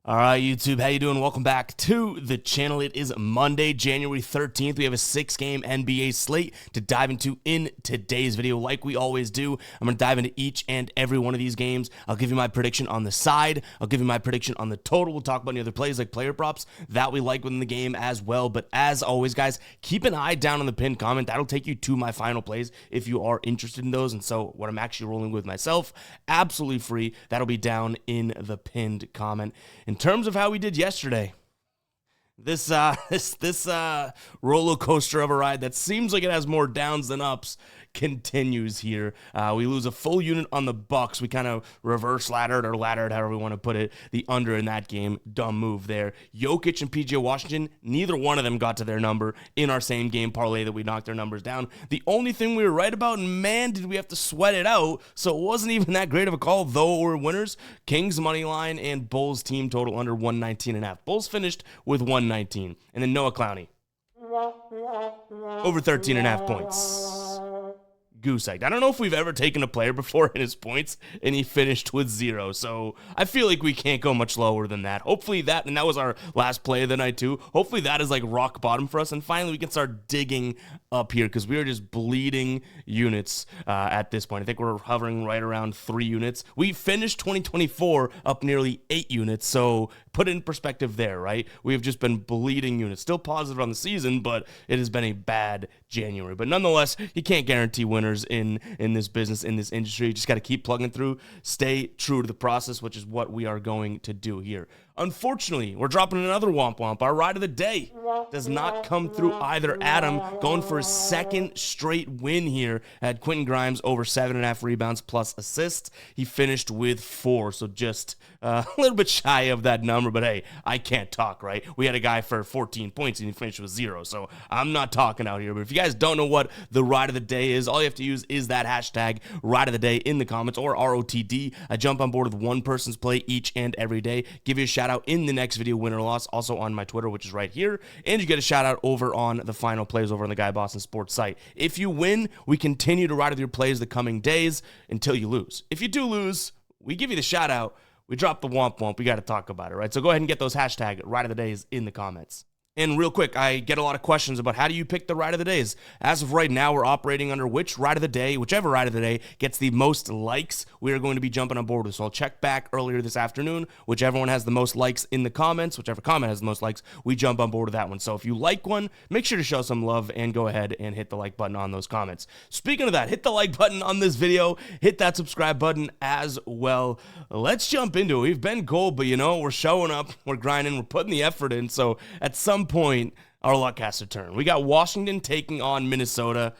All right, YouTube, how you doing? Welcome back to the channel. It is Monday, January 13th. We have a 6-game NBA slate to dive into in today's video. Like we always do, I'm going to dive into each and every one of these games. I'll give you my prediction on the side. I'll give you my prediction on the total. We'll talk about any other plays like player props that we like within the game as well. But as always, guys, keep an eye down on the pinned comment. That'll take you to my final plays if you are interested in those. And so what I'm actually rolling with myself, absolutely free. That'll be down in the pinned comment. In terms of how we did yesterday, this roller coaster of a ride that seems like it has more downs than ups continues here. We lose a full unit on the Bucks. We kind of reverse laddered or laddered, however we want to put it, the under in that game. Dumb move there. Jokic and PJ Washington, neither one of them got to their number in our same game parlay that we knocked their numbers down. The only thing we were right about, and man, did we have to sweat it out, so it wasn't even that great of a call, though we're winners. Kings money line and Bulls team total under 119.5. Bulls finished with 119. And then Noah Clowney, over 13.5 points. Goose egg. I don't know if we've ever taken a player before in his points and he finished with 0. So I feel like we can't go much lower than that. Hopefully that, and that was our last play of the night too. Hopefully that is like rock bottom for us. And finally we can start digging up here because we are just bleeding units at this point. I think we're hovering right around 3 units. We finished 2024 up nearly 8 units. So put it in perspective there, right? We have just been bleeding units. Still positive on the season, but it has been a bad January. But nonetheless, you can't guarantee winners in this business, in this industry. You just got to keep plugging through, stay true to the process, which is what we are going to do here. Unfortunately, we're dropping another womp womp. Our ride of the day does not come through either. Adam going for his second straight win here at Quentin Grimes over 7.5 rebounds plus assists. He finished with 4, so just a little bit shy of that number, but hey, I can't talk, right? We had a guy for 14 points and he finished with 0, so I'm not talking out here. But if you guys don't know what the ride of the day is, all you have to use is that hashtag ride of the day in the comments, or ROTD. I jump on board with one person's play each and every day. Give you a shout out in the next video, win or loss, also on my Twitter, which is right here, and you get a shout out over on the final plays over on the Guy Boston Sports site. If you win, we continue to ride with your plays the coming days until you lose. If you do lose, we give you the shout out. We drop the womp womp. We got to talk about it, right? So go ahead and get those hashtag ride of the days in the comments. And real quick, I get a lot of questions about how do you pick the ride of the days. As of right now, we're operating under which ride of the day, whichever ride of the day gets the most likes, we are going to be jumping on board with. So I'll check back earlier this afternoon. Whichever one has the most likes in the comments, whichever comment has the most likes, we jump on board with that one. So if you like one, make sure to show some love and go ahead and hit the like button on those comments. Speaking of that, hit the like button on this video, hit that subscribe button as well. Let's jump into it. We've been gold, but you know, we're showing up, we're grinding, we're putting the effort in. So at some point, our luck has to turn. We got Washington taking on Minnesota.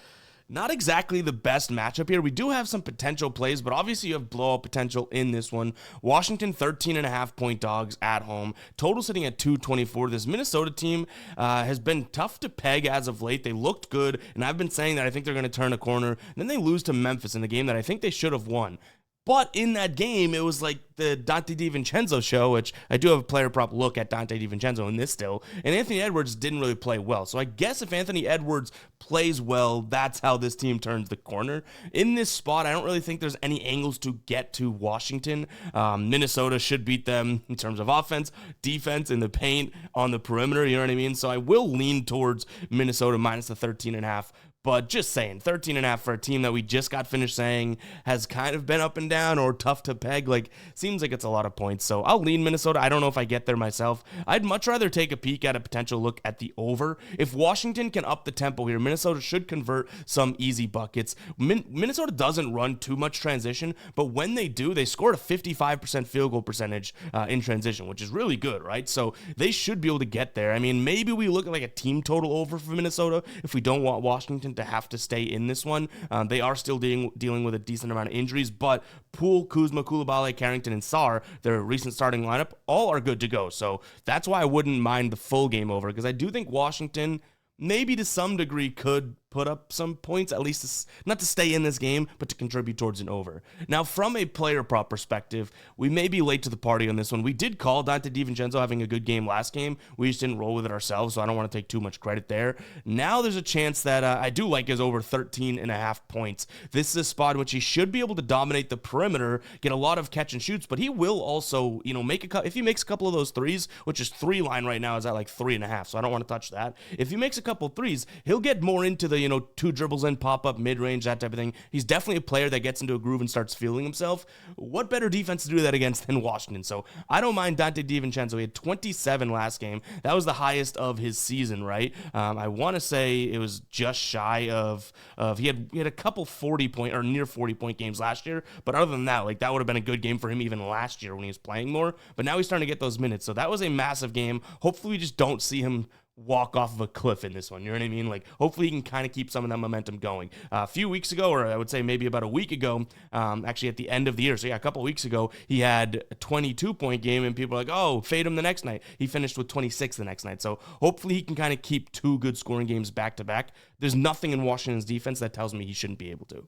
Not exactly the best matchup here. We do have some potential plays, but obviously you have blowout potential in this one. Washington 13.5 point dogs at home. Total sitting at 224. This Minnesota team has been tough to peg as of late. They looked good, and I've been saying that I think they're going to turn a corner. And then they lose to Memphis in the game that I think they should have won. But in that game, it was like the Dante DiVincenzo show, which I do have a player prop look at Dante DiVincenzo in this still, and Anthony Edwards didn't really play well. So I guess if Anthony Edwards plays well, that's how this team turns the corner. In this spot, I don't really think there's any angles to get to Washington. Minnesota should beat them in terms of offense, defense, in the paint, on the perimeter, you know what I mean? So I will lean towards Minnesota minus the 13.5. But just saying, 13.5 for a team that we just got finished saying has kind of been up and down or tough to peg, like, seems like it's a lot of points. So I'll lean Minnesota. I don't know if I get there myself. I'd much rather take a peek at a potential look at the over. If Washington can up the tempo here, Minnesota should convert some easy buckets. Minnesota doesn't run too much transition, but when they do, they scored a 55% field goal percentage in transition, which is really good, right? So they should be able to get there. I mean, maybe we look at like a team total over for Minnesota if we don't want Washington to have to stay in this one. They are still dealing with a decent amount of injuries, but Poole, Kuzma, Coulibaly, Carrington, and Sarr, their recent starting lineup, all are good to go. So that's why I wouldn't mind the full game over, because I do think Washington maybe to some degree could put up some points, at least not to stay in this game, but to contribute towards an over. Now, from a player prop perspective, we may be late to the party on this one. We did call Dante DiVincenzo having a good game last game. We just didn't roll with it ourselves, so I don't want to take too much credit there. Now there's a chance that I do like his over 13.5 points. This is a spot in which he should be able to dominate the perimeter, get a lot of catch and shoots, but he will also, if he makes a couple of those threes, which is 3 line right now is at like 3.5, so I don't want to touch that. If he makes a couple threes, he'll get more into the, 2 dribbles in, pop up, mid-range, that type of thing. He's definitely a player that gets into a groove and starts feeling himself. What better defense to do that against than Washington? So I don't mind Dante DiVincenzo. He had 27 last game. That was the highest of his season, right? I want to say it was just shy of he had a couple 40-point or near 40-point games last year, but other than that, like that would have been a good game for him even last year when he was playing more, but now he's starting to get those minutes. So that was a massive game. Hopefully we just don't see him walk off of a cliff in this one. You know what I mean? Like, hopefully he can kind of keep some of that momentum going. A few weeks ago, or I would say maybe about a week ago, actually at the end of the year, so yeah, a couple weeks ago, he had a 22-point game, and people are like, oh, fade him the next night. He finished with 26 the next night. So hopefully he can kind of keep 2 good scoring games back to back. There's nothing in Washington's defense that tells me he shouldn't be able to.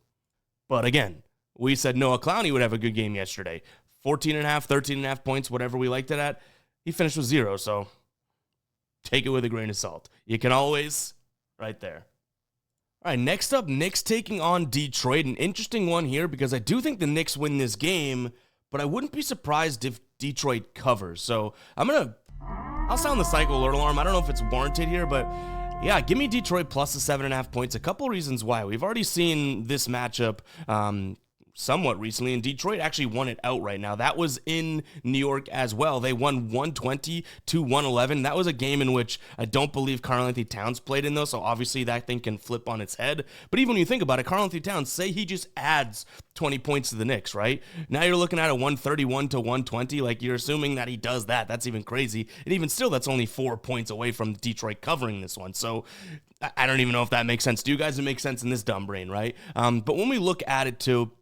But again, we said Noah Clowney would have a good game yesterday. 14.5, 13.5 points, whatever we liked it at. He finished with 0, so take it with a grain of salt. You can always, right there. All right, next up, Knicks taking on Detroit. An interesting one here because I do think the Knicks win this game, but I wouldn't be surprised if Detroit covers. So I'll sound the cycle alert alarm. I don't know if it's warranted here, but yeah, give me Detroit plus the 7.5 points. A couple reasons why. We've already seen this matchup somewhat recently, and Detroit actually won it outright. Now, that was in New York as well. They won 120-111. That was a game in which I don't believe Karl-Anthony Towns played in, though, so obviously that thing can flip on its head. But even when you think about it, Karl-Anthony Towns, say he just adds 20 points to the Knicks, right? Now you're looking at a 131-120. Like, you're assuming that he does that. That's even crazy. And even still, that's only 4 points away from Detroit covering this one. So I don't even know if that makes sense to you guys. It makes sense in this dumb brain, right? But when we look at it, too,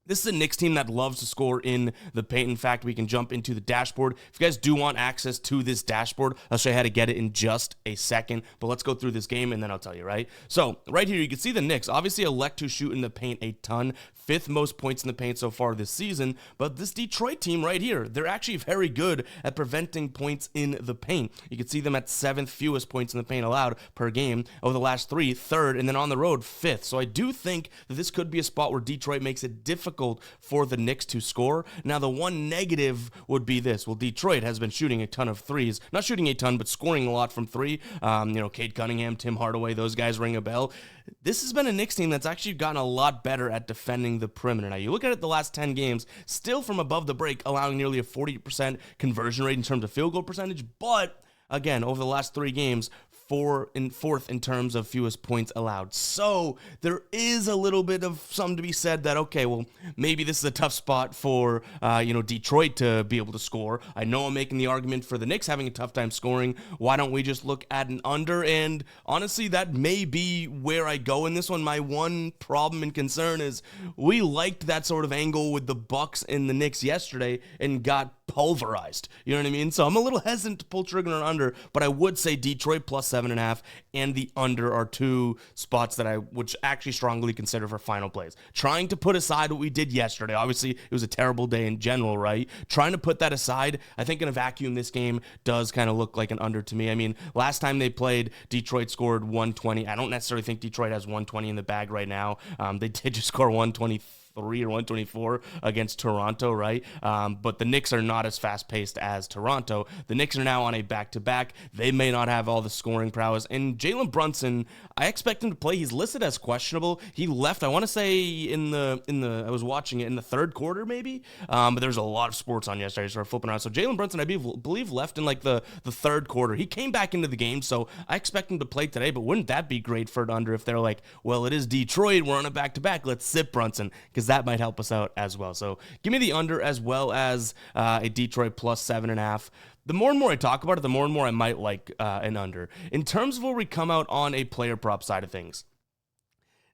this is a Knicks team that loves to score in the paint. In fact, we can jump into the dashboard. If you guys do want access to this dashboard, I'll show you how to get it in just a second. But let's go through this game, and then I'll tell you, right? So right here, you can see the Knicks obviously elect to shoot in the paint a ton. 5th most points in the paint so far this season. But this Detroit team right here, they're actually very good at preventing points in the paint. You can see them at 7th fewest points in the paint allowed per game over the last 3, 3rd, and then on the road, 5th. So I do think that this could be a spot where Detroit makes it difficult for the Knicks to score. Now, the one negative would be this. Well, Detroit has been shooting a ton of threes. Not shooting a ton, but scoring a lot from 3. Cade Cunningham, Tim Hardaway, those guys ring a bell. This has been a Knicks team that's actually gotten a lot better at defending the perimeter. Now, you look at it the last 10 games, still from above the break, allowing nearly a 40% conversion rate in terms of field goal percentage, but again, over the last 3 games, 4th in terms of fewest points allowed. So there is a little bit of something to be said that, okay, well, maybe this is a tough spot for, Detroit to be able to score. I know I'm making the argument for the Knicks having a tough time scoring. Why don't we just look at an under? And honestly, that may be where I go in this one. My one problem and concern is we liked that sort of angle with the Bucks and the Knicks yesterday and got pulverized. You know what I mean? So I'm a little hesitant to pull trigger on under, but I would say Detroit plus 7.5 and the under are 2 spots that I would actually strongly consider for final plays. Trying to put aside what we did yesterday. Obviously, it was a terrible day in general, right? Trying to put that aside, I think in a vacuum, this game does kind of look like an under to me. I mean, last time they played, Detroit scored 120. I don't necessarily think Detroit has 120 in the bag right now. They did just score 123 or 124 against Toronto, right? But the Knicks are not as fast-paced as Toronto. The Knicks are now on a back-to-back. They may not have all the scoring prowess. And Jalen Brunson, I expect him to play. He's listed as questionable. He left, I want to say, I was watching it in the 3rd quarter, maybe. But there's a lot of sports on yesterday, so I started flipping around. So Jalen Brunson, I believe, left in like the 3rd quarter. He came back into the game, so I expect him to play today. But wouldn't that be great for an under if they're like, well, it is Detroit, we're on a back-to-back, let's sit Brunson, because that might help us out as well. So give me the under as well as a Detroit plus 7.5. The more and more I talk about it, the more and more I might like an under. In terms of where we come out on a player prop side of things,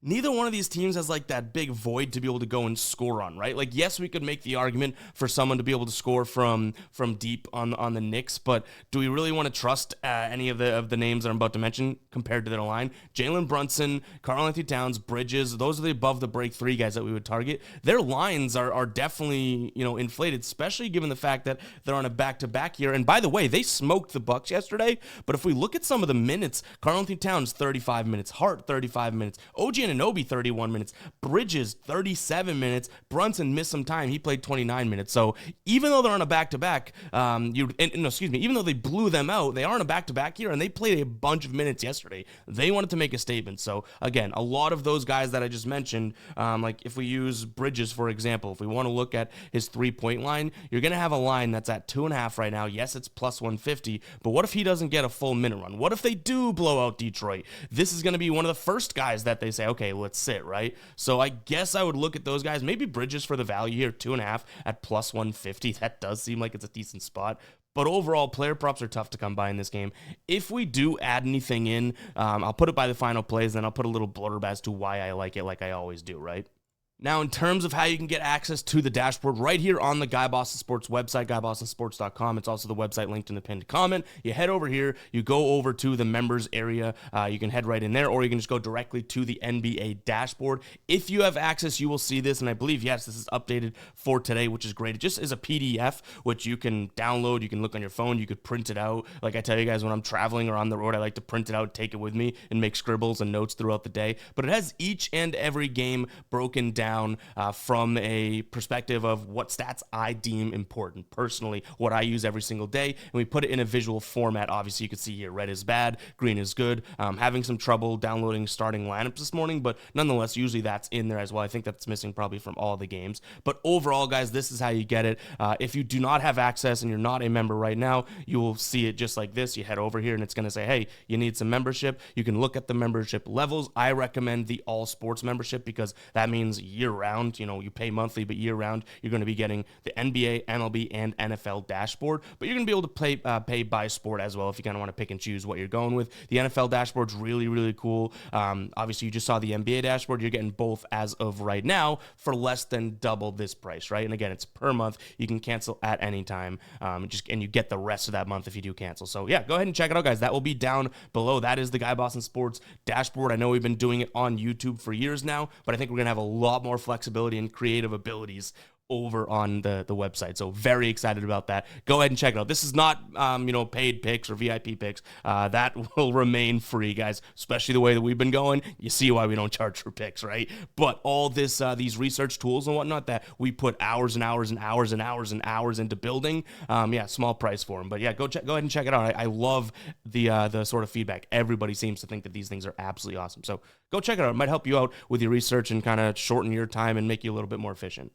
neither one of these teams has like that big void to be able to go and score on, right? Like, yes, we could make the argument for someone to be able to score from deep on the Knicks, but do we really want to trust any of the names that I'm about to mention compared to their line? Jalen Brunson, Karl-Anthony Towns, Bridges, those are the above the break three guys that we would target. Their lines are definitely, inflated, especially given the fact that they're on a back-to-back here. And by the way, they smoked the Bucks yesterday, but if we look at some of the minutes, Karl-Anthony Towns 35 minutes, Hart 35 minutes, OG Anunoby 31 minutes, Bridges 37 minutes, Brunson missed some time, he played 29 minutes. So even though they're on a back-to-back, even though they blew them out, they are on a back-to-back here, and they played a bunch of minutes yesterday. They wanted to make a statement. So again, a lot of those guys that I just mentioned, like if we use Bridges, for example, if we want to look at his three-point line, you're going to have a line that's at 2.5 right now. Yes, it's plus 150, but what if he doesn't get a full minute run? What if they do blow out Detroit? This is going to be one of the first guys that they say, okay, let's sit, right? So I guess I would look at those guys, maybe Bridges for the value here, 2.5 at plus 150. That does seem like it's a decent spot. But overall, player props are tough to come by in this game. If we do add anything in, I'll put it by the final plays, then I'll put a little blurb as to why I like it, like I always do, right? Now, in terms of how you can get access to the dashboard, right here on the Guy Boston Sports website, GuyBostonSports.com. It's also the website linked in the pinned comment. You head over here, you go over to the members area. You can head right in there, or you can just go directly to the NBA dashboard. If you have access, you will see this, and I believe, yes, this is updated for today, which is great. It just is a PDF, which you can download. You can look on your phone. You could print it out. Like I tell you guys, when I'm traveling or on the road, I like to print it out, take it with me, and make scribbles and notes throughout the day. But it has each and every game broken down from a perspective of what stats I deem important personally, what I use every single day, and we put it in a visual format. Obviously, you can see here, red is bad, green is good. Having some trouble downloading starting lineups this morning, but nonetheless, usually that's in there as well. I think that's missing probably from all the games. But overall, guys, this is how you get it. If you do not have access and you're not a member right now, you will see it just like this. You head over here and it's going to say, hey, you need some membership. You can look at the membership levels. I recommend the all sports membership because that means year-round. You pay monthly, but year-round, you're going to be getting the NBA, MLB, and NFL dashboard. But you're going to be able to pay by sport as well if you kind of want to pick and choose what you're going with. The NFL dashboard's really, really cool. Obviously, you just saw the NBA dashboard. You're getting both as of right now for less than double this price, right? And again, it's per month. You can cancel at any time, and you get the rest of that month if you do cancel. So yeah, go ahead and check it out, guys. That will be down below. That is the Guy Boston Sports dashboard. I know we've been doing it on YouTube for years now, but I think we're going to have a lot more flexibility and creative abilities over on the website. So very excited about that. Go ahead and check it out. This is not, paid picks or VIP picks. That will remain free, guys, especially the way that we've been going. You see why we don't charge for picks, right? But all this, these research tools and whatnot that we put hours and hours and hours and hours and hours into building, small price for them. But yeah, go ahead and check it out. I love the sort of feedback. Everybody seems to think that these things are absolutely awesome. So go check it out. It might help you out with your research and kind of shorten your time and make you a little bit more efficient.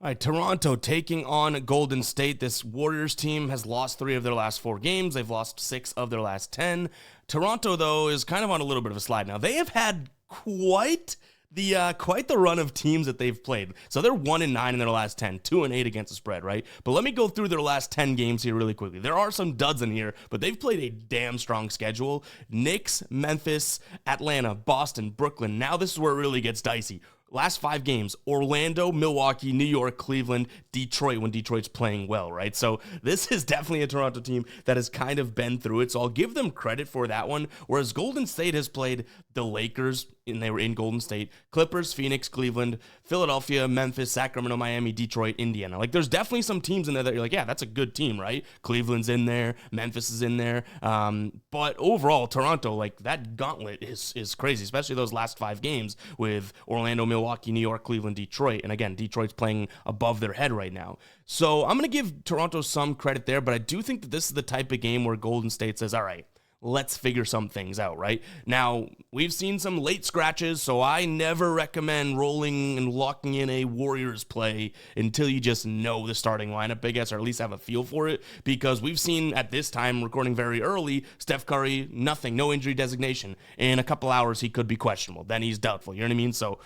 All right, Toronto taking on Golden State. This Warriors team has lost 3 of their last 4 games. They've lost 6 of their last 10. Toronto, though, is kind of on a little bit of a slide now. They have had quite the run of teams that they've played. So they're 1-9 in their last 10, 2-8 against the spread, right? But let me go through their last 10 games here really quickly. There are some duds in here, but they've played a damn strong schedule. Knicks, Memphis, Atlanta, Boston, Brooklyn. Now this is where it really gets dicey. Last 5 games, Orlando, Milwaukee, New York, Cleveland, Detroit, when Detroit's playing well, right? So this is definitely a Toronto team that has kind of been through it, so I'll give them credit for that one, whereas Golden State has played the Lakers, and they were in Golden State, Clippers, Phoenix, Cleveland, Philadelphia, Memphis, Sacramento, Miami, Detroit, Indiana. Like, there's definitely some teams in there that you're like, yeah, that's a good team, right? Cleveland's in there, Memphis is in there, but overall, Toronto, like, that gauntlet is crazy, especially those last 5 games with Orlando, Milwaukee, New York, Cleveland, Detroit. And again, Detroit's playing above their head right now. So I'm going to give Toronto some credit there, but I do think that this is the type of game where Golden State says, all right, let's figure some things out, right? Now, we've seen some late scratches, so I never recommend rolling and locking in a Warriors play until you just know the starting lineup, I guess, or at least have a feel for it, because we've seen at this time, recording very early, Steph Curry, nothing, no injury designation. In a couple hours, he could be questionable. Then he's doubtful, you know what I mean? So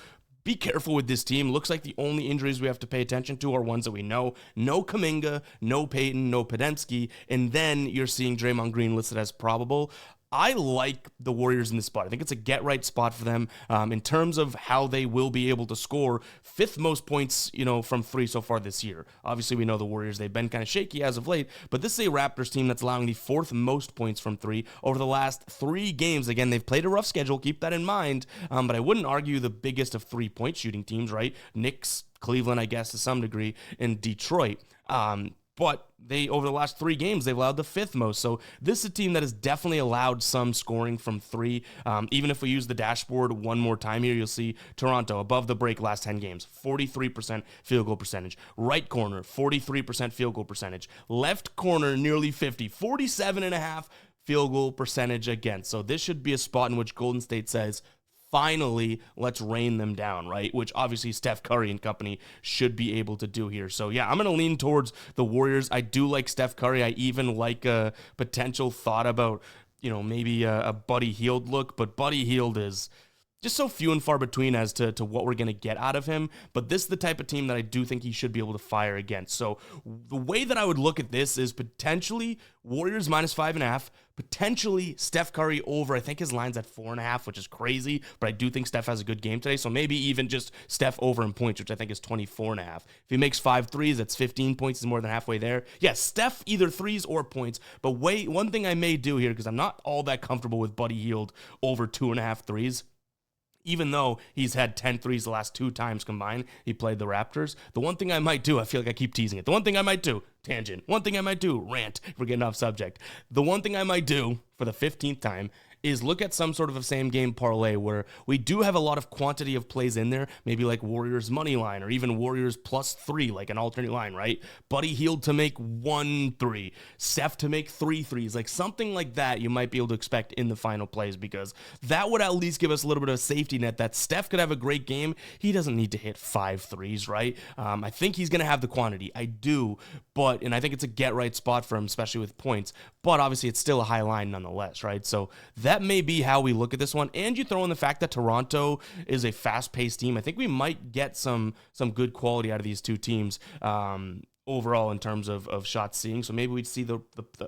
be careful with this team. Looks like the only injuries we have to pay attention to are ones that we know. No Kuminga, no Peyton, no Podensky, and then you're seeing Draymond Green listed as probable. I like the Warriors in this spot. I think it's a get-right spot for them in terms of how they will be able to score 5th most points, from 3 so far this year. Obviously, we know the Warriors, they've been kind of shaky as of late, but this is a Raptors team that's allowing the 4th most points from 3 over the last 3 games. Again, they've played a rough schedule, keep that in mind, but I wouldn't argue the biggest of 3-point shooting teams, right? Knicks, Cleveland, I guess, to some degree, and Detroit. But they, over the last 3 games, they've allowed the 5th most. So this is a team that has definitely allowed some scoring from 3. Even if we use the dashboard one more time here, you'll see Toronto above the break last 10 games, 43% field goal percentage. Right corner, 43% field goal percentage. Left corner, nearly 50, 47.5 field goal percentage against. So this should be a spot in which Golden State says, finally, let's rain them down, right? Which obviously Steph Curry and company should be able to do here. So yeah, I'm going to lean towards the Warriors. I do like Steph Curry. I even like a potential thought about, maybe a Buddy Hield look, but Buddy Hield is just so few and far between as to what we're going to get out of him. But this is the type of team that I do think he should be able to fire against. So the way that I would look at this is potentially Warriors -5.5, potentially Steph Curry over. I think his line's at 4.5, which is crazy, but I do think Steph has a good game today. So maybe even just Steph over in points, which I think is 24.5. If he makes 5 threes, that's 15 points, is more than halfway there. Yes, Steph either threes or points. But one thing I may do here, because I'm not all that comfortable with Buddy Hield over 2.5 threes. Even though he's had 10 threes the last 2 times combined, he played the Raptors. The one thing I might do, I feel like I keep teasing it. The one thing I might do, tangent. One thing I might do, rant, if we're getting off subject. The one thing I might do for the 15th time is look at some sort of a same game parlay where we do have a lot of quantity of plays in there, maybe like Warriors money line or even Warriors +3, like an alternate line, right? Buddy Hield to make 1 3, Steph to make 3 threes, like something like that you might be able to expect in the final plays, because that would at least give us a little bit of a safety net that Steph could have a great game. He doesn't need to hit 5 threes, right? I think he's going to have the quantity. I do, and I think it's a get right spot for him, especially with points, but obviously it's still a high line nonetheless, right? So that may be how we look at this one. And you throw in the fact that Toronto is a fast-paced team. I think we might get some good quality out of these 2 teams overall in terms of shots seeing. So maybe we'd see or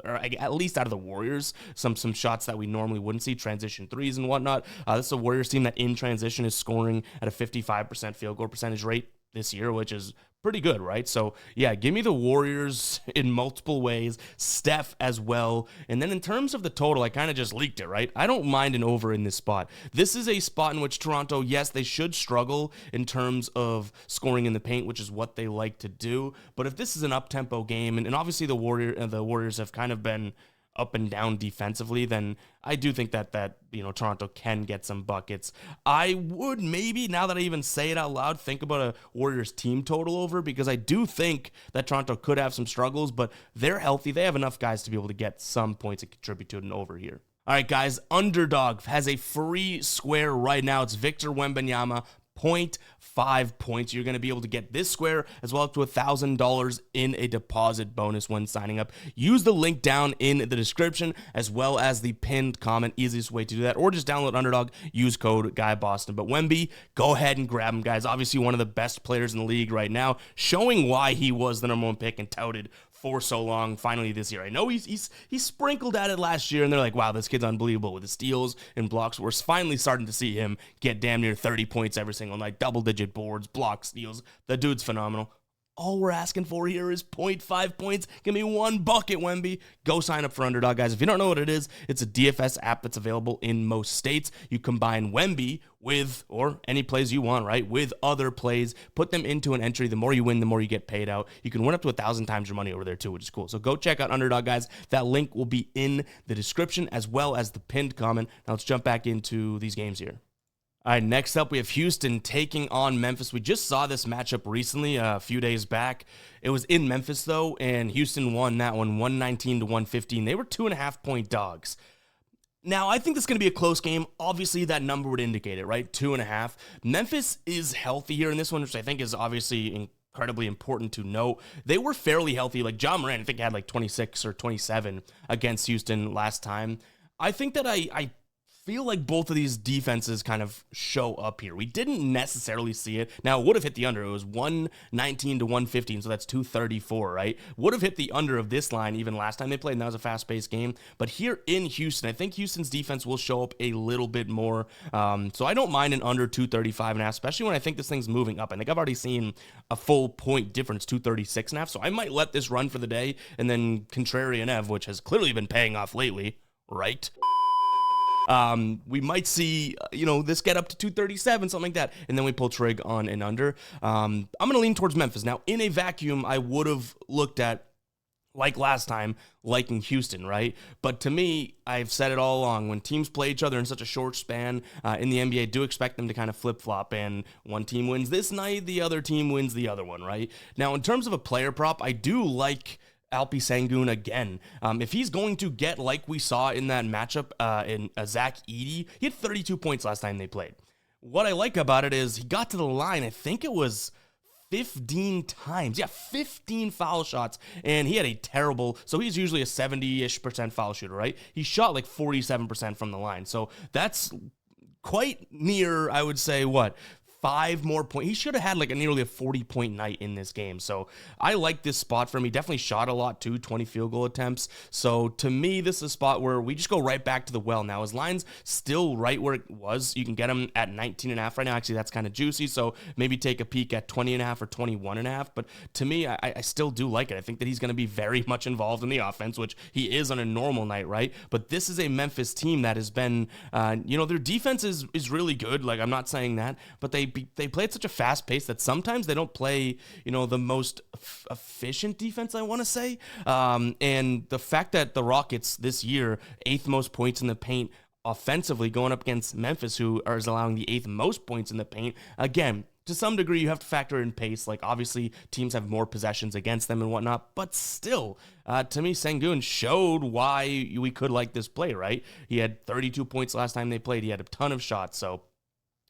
at least out of the Warriors, some shots that we normally wouldn't see, transition threes and whatnot. This is a Warriors team that in transition is scoring at a 55% field goal percentage rate this year, which is pretty good, right? So yeah, give me the Warriors in multiple ways, Steph as well. And then in terms of the total, I kind of just leaked it, right? I don't mind an over in this spot. This is a spot in which Toronto, yes, they should struggle in terms of scoring in the paint, which is what they like to do. But if this is an up-tempo game, and obviously the Warriors have kind of been up and down defensively, then I do think that Toronto can get some buckets. I would maybe, now that I even say it out loud, think about a Warriors team total over, because I do think that Toronto could have some struggles, but they're healthy. They have enough guys to be able to get some points and contribute to an over here. All right, guys, Underdog has a free square right now. It's Victor Wembanyama, 0.5 points. You're going to be able to get this square as well up to $1,000 in a deposit bonus when signing up. Use the link down in the description as well as the pinned comment. Easiest way to do that, or just download Underdog, use code GuyBoston. But Wemby, go ahead and grab him, guys. Obviously one of the best players in the league right now, showing why he was the #1 pick and touted for so long. Finally this year, I know he sprinkled at it last year, and they're like, wow, this kid's unbelievable with the steals and blocks. We're finally starting to see him get damn near 30 points every single night, double-digit boards, blocks, steals. The dude's phenomenal. All we're asking for here is 0.5 points. Give me 1 bucket, Wemby. Go sign up for Underdog, guys. If you don't know what it is, it's a DFS app that's available in most states. You combine Wemby with, or any plays you want, right, with other plays, put them into an entry. The more you win, the more you get paid out. You can win up to 1,000 times your money over there too, which is cool. So go check out Underdog, guys. That link will be in the description as well as the pinned comment. Now let's jump back into these games here. All right, next up, we have Houston taking on Memphis. We just saw this matchup recently, a few days back. It was in Memphis, though, and Houston won that one, 119-115. They were 2.5-point dogs. Now, I think this is going to be a close game. Obviously, that number would indicate it, right? 2.5. Memphis is healthy here in this one, which I think is obviously incredibly important to note. They were fairly healthy. Like, John Morant, I think, had like 26 or 27 against Houston last time. I think that I feel like both of these defenses kind of show up here. We didn't necessarily see it. Now, it would have hit the under. It was 119 to 115, so that's 234, right? Would have hit the under of this line even last time they played, and that was a fast-paced game. But here in Houston, I think Houston's defense will show up a little bit more. So I don't mind an under 235.5, especially when I think this thing's moving up. I think I've already seen a full point difference, 236.5, so I might let this run for the day, and then contrarian Ev, which has clearly been paying off lately, right? We might see, this get up to 237, something like that, and then we pull trig on and under. I'm going to lean towards Memphis. Now, in a vacuum, I would have looked at, like last time, liking Houston, right? But to me, I've said it all along, when teams play each other in such a short span in the NBA, do expect them to kind of flip-flop, and one team wins this night, the other team wins the other one, right? Now, in terms of a player prop, I do like Alpi Sengun again. If he's going to get like we saw in that matchup in Zach Edey, he had 32 points last time they played. What I like about it is he got to the line, I think it was 15 times. Yeah, 15 foul shots, and he had a terrible, so he's usually a 70-ish% foul shooter, right? He shot like 47% from the line, so that's quite near, I would say, 5 more points. He should have had like nearly a 40-point night in this game. So I like this spot for him. He definitely shot a lot too, 20 field goal attempts. So to me, this is a spot where we just go right back to the well. Now, his line's still right where it was. You can get him at 19.5 right now. Actually, that's kind of juicy. So maybe take a peek at 20.5 or 21.5. But to me, I still do like it. I think that he's going to be very much involved in the offense, which he is on a normal night, right? But this is a Memphis team that has been, their defense is really good. Like, I'm not saying that, but they play at such a fast pace that sometimes they don't play, the most efficient defense, I want to say. And the fact that the Rockets this year, 8th most points in the paint offensively, going up against Memphis, who is allowing the 8th most points in the paint, again, to some degree, you have to factor in pace. Like, obviously, teams have more possessions against them and whatnot, but still, to me, Sengun showed why we could like this play, right? He had 32 points last time they played. He had a ton of shots, so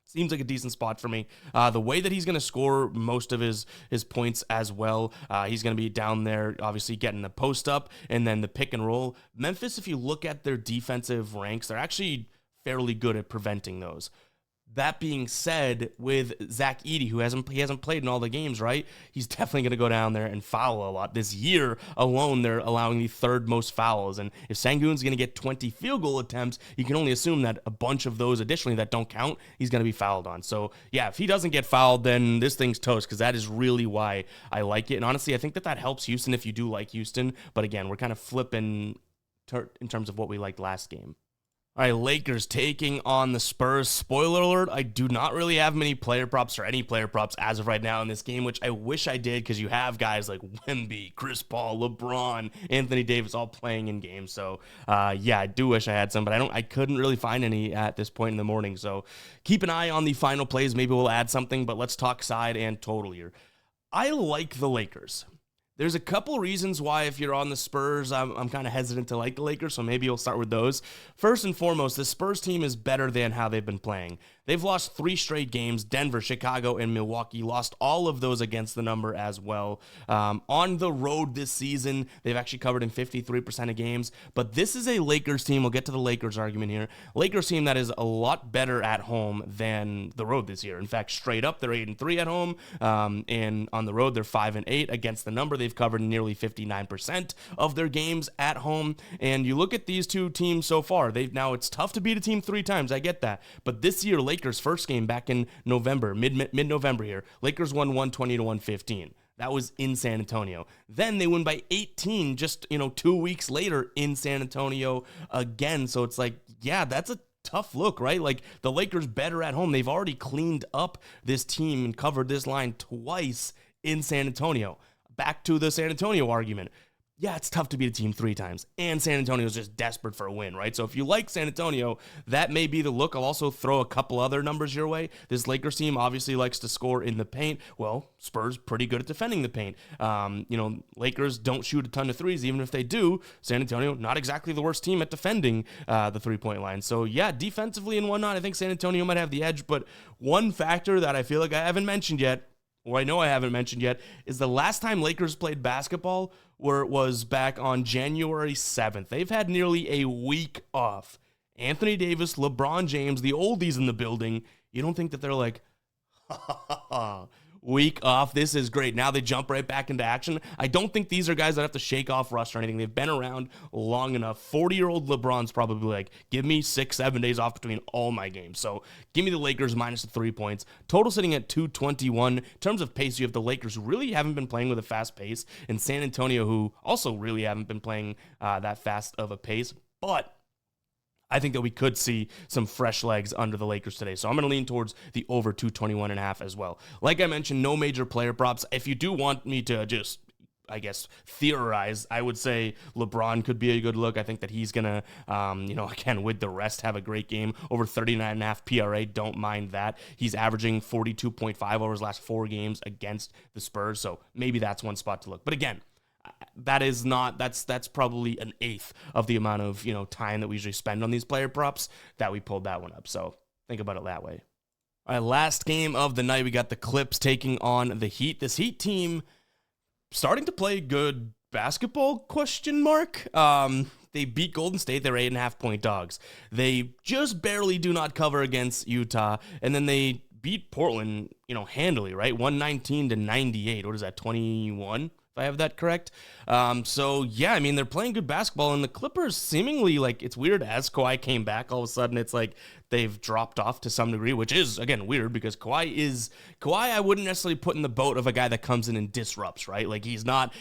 seems like a decent spot for me. The way that he's going to score most of his points as well, he's going to be down there, obviously getting the post up and then the pick and roll. Memphis, if you look at their defensive ranks, they're actually fairly good at preventing those. That being said, with Zach Edey, who hasn't played in all the games, right? He's definitely going to go down there and foul a lot. This year alone, they're allowing the 3rd most fouls. And if Sengun's going to get 20 field goal attempts, you can only assume that a bunch of those additionally that don't count, he's going to be fouled on. So, yeah, if he doesn't get fouled, then this thing's toast, because that is really why I like it. And honestly, I think that helps Houston if you do like Houston. But again, we're kind of flipping in terms of what we liked last game. All right, Lakers taking on the Spurs. Spoiler alert, I do not really have many player props or any player props as of right now in this game, which I wish I did, because you have guys like Wemby, Chris Paul, LeBron, Anthony Davis all playing in games. So, I do wish I had some, but I couldn't really find any at this point in the morning. So keep an eye on the final plays. Maybe we'll add something, but let's talk side and total here. I like the Lakers. There's a couple reasons why, if you're on the Spurs, I'm kind of hesitant to like the Lakers, so maybe we'll start with those. First and foremost, the Spurs team is better than how they've been playing. They've lost 3 straight games. Denver, Chicago, and Milwaukee lost all of those against the number as well. On the road this season, they've actually covered in 53% of games. But this is a Lakers team. We'll get to the Lakers argument here. Lakers team that is a lot better at home than the road this year. In fact, straight up, they're 8-3 at home. And on the road, they're 5-8 against the number. They've covered nearly 59% of their games at home. And you look at these two teams so far. Now it's tough to beat a team 3 times. I get that. But this year, Lakers' first game back in November, mid-November here, Lakers won 120 to 115. That was in San Antonio. Then they win by 18 just, 2 weeks later in San Antonio again. So it's like, yeah, that's a tough look, right? Like, the Lakers better at home. They've already cleaned up this team and covered this line twice in San Antonio. Back to the San Antonio argument. Yeah, it's tough to beat a team 3 times, and San Antonio is just desperate for a win, right? So if you like San Antonio, that may be the look. I'll also throw a couple other numbers your way. This Lakers team obviously likes to score in the paint. Well, Spurs pretty good at defending the paint. Lakers don't shoot a ton of threes. Even if they do, San Antonio, not exactly the worst team at defending the three-point line. So yeah, defensively and whatnot, I think San Antonio might have the edge, but one factor that I feel like I haven't mentioned yet, or I know I haven't mentioned yet, is the last time Lakers played basketball was back on January 7th. They've had nearly a week off, Anthony Davis, LeBron James, the oldies in the building. You don't think that they're like, week off, this is great. Now they jump right back into action. I don't think these are guys that have to shake off rust or anything. They've been around long enough. 40-year-old LeBron's probably like, give me 6-7 days off between all my games. So give me the Lakers minus the 3 points. Total sitting at 221. In terms of pace, you have the Lakers, who really haven't been playing with a fast pace, and San Antonio, who also really haven't been playing that fast of a pace. But I think that we could see some fresh legs under the Lakers today. So I'm going to lean towards the over 221.5 as well. Like I mentioned, no major player props. If you do want me to just, I guess, theorize, I would say LeBron could be a good look. I think that he's going to, again, with the rest, have a great game. Over 39.5 PRA, don't mind that. He's averaging 42.5 over his last 4 games against the Spurs. So maybe that's one spot to look. But again, that's probably an eighth of the amount of time that we usually spend on these player props that we pulled that one up. So think about it that way. All right, last game of the night, we got the Clips taking on the Heat. This Heat team starting to play good basketball, ? They beat Golden State. They're 8.5-point dogs. They just barely do not cover against Utah, and then they beat Portland, handily, right? 119-98. What is that, 21? If I have that correct. So yeah, I mean, they're playing good basketball, and the Clippers seemingly, like, it's weird, as Kawhi came back, all of a sudden it's like they've dropped off to some degree, which is, again, weird because Kawhi, I wouldn't necessarily put in the boat of a guy that comes in and disrupts, right? Like, he's not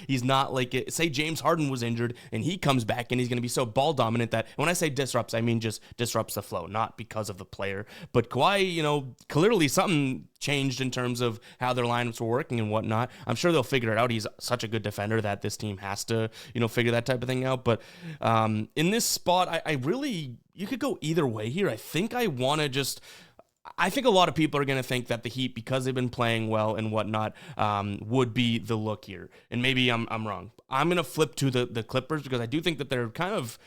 like, say James Harden was injured and he comes back and he's going to be so ball dominant that when I say disrupts, I mean just disrupts the flow, not because of the player. But Kawhi, clearly something changed in terms of how their lineups were working and whatnot. I'm sure they'll figure it out. He's such a good defender that this team has to, figure that type of thing out. But in this spot, I really, you could go either way here. I think a lot of people are going to think that the Heat, because they've been playing well and whatnot, would be the look here. And maybe I'm wrong. I'm going to flip to the Clippers because I do think that they're kind of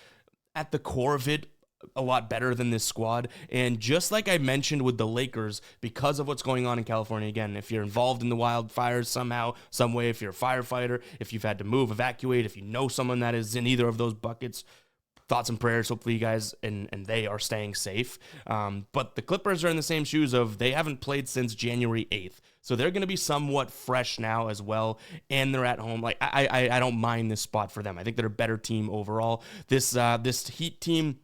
at the core of it a lot better than this squad. And just like I mentioned with the Lakers, because of what's going on in California, again, if you're involved in the wildfires somehow, some way, if you're a firefighter, if you've had to move, evacuate, if you know someone that is in either of those buckets, thoughts and prayers. Hopefully you guys and they are staying safe. But the Clippers are in the same shoes of they haven't played since January 8th. So they're going to be somewhat fresh now as well. And they're at home. Like, I don't mind this spot for them. I think they're a better team overall. This Heat team,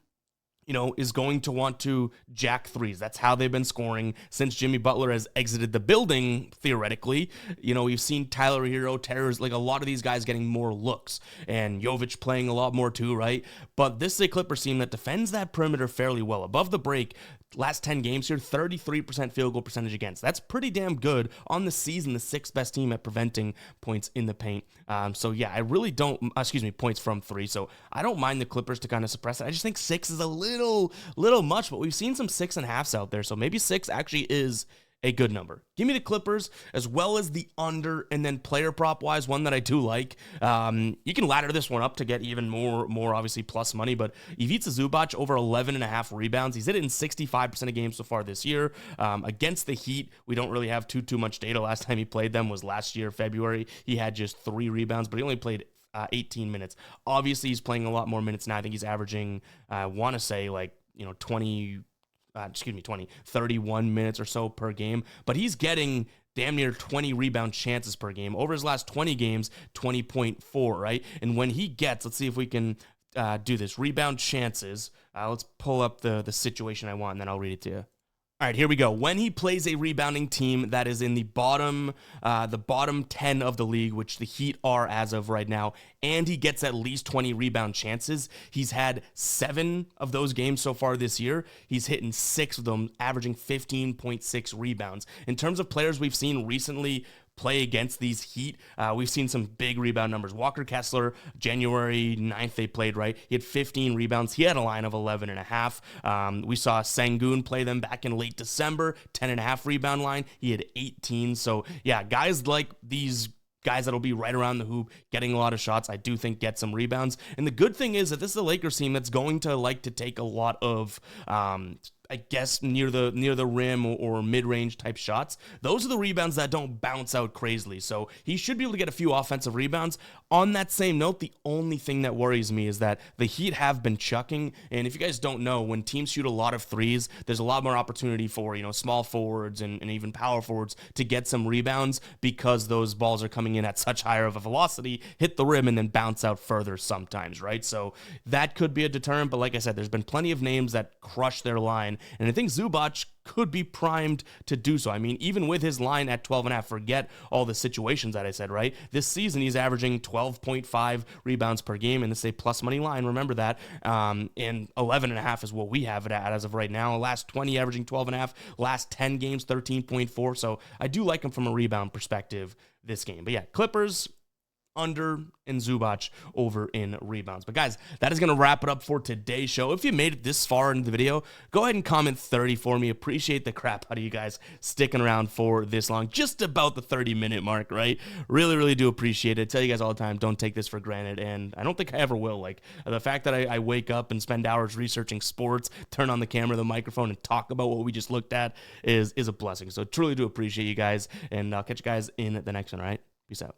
is going to want to jack threes. That's how they've been scoring since Jimmy Butler has exited the building, theoretically. We've seen Tyler Hero, Terrors, like a lot of these guys getting more looks, and Jovic playing a lot more too, right? But this is a Clippers team that defends that perimeter fairly well. Above the break, last 10 games here, 33% field goal percentage against. That's pretty damn good. On the season, the 6th best team at preventing points in the paint. So yeah, I really don't, points from 3. So I don't mind the Clippers to kind of suppress it. I just think 6 is a little much, but we've seen some 6.5s out there. So maybe 6 actually is a good number. Give me the Clippers as well as the under, and then player prop wise, one that I do like. You can ladder this one up to get even more obviously plus money, but Ivica Zubac over 11.5 rebounds. He's hit it in 65% of games so far this year. Against the Heat, we don't really have too much data. Last time he played them was last year, February. He had just 3 rebounds, but he only played 18 minutes. Obviously, he's playing a lot more minutes now. I think he's averaging, I want to say 31 minutes or so per game, but he's getting damn near 20 rebound chances per game. Over his last 20 games, 20.4, right? And when he gets, let's see if we can do this, rebound chances. Let's pull up the situation I want, and then I'll read it to you. All right, here we go. When he plays a rebounding team that is in the bottom 10 of the league, which the Heat are as of right now, and he gets at least 20 rebound chances, he's had 7 of those games so far this year. He's hitting 6 of them, averaging 15.6 rebounds. In terms of players we've seen recently play against these Heat, we've seen some big rebound numbers. Walker Kessler, January 9th they played, right? He had 15 rebounds. He had a line of 11.5. We saw Sengun play them back in late December, 10.5 rebound line. He had 18. So yeah, guys like these guys that'll be right around the hoop, getting a lot of shots, I do think get some rebounds. And the good thing is that this is a Lakers team that's going to like to take a lot of I guess near the rim or mid-range type shots, those are the rebounds that don't bounce out crazily. So he should be able to get a few offensive rebounds. On that same note, the only thing that worries me is that the Heat have been chucking, and if you guys don't know, when teams shoot a lot of threes, there's a lot more opportunity for, small forwards and even power forwards to get some rebounds because those balls are coming in at such higher of a velocity, hit the rim, and then bounce out further sometimes, right? So that could be a deterrent, but like I said, there's been plenty of names that crush their line, and I think Zubac could be primed to do so. I mean, even with his line at 12.5, forget all the situations that I said, right? This season, he's averaging 12.5 rebounds per game, and it's a plus money line, remember that, and 11.5 is what we have it at as of right now. Last 20 averaging 12.5, last 10 games 13.4, so I do like him from a rebound perspective this game. But yeah, Clippers under and Zubac over in rebounds. But guys, that is going to wrap it up for today's show. If you made it this far into the video, go ahead and comment 30 for me. Appreciate the crap out of you guys sticking around for this long, just about the 30-minute mark, right? Really, really do appreciate it. Tell you guys all the time, don't take this for granted, and I don't think I ever will. Like, the fact that I wake up and spend hours researching sports, turn on the camera, the microphone, and talk about what we just looked at is a blessing. So truly do appreciate you guys, and I'll catch you guys in the next one, all right? Peace out.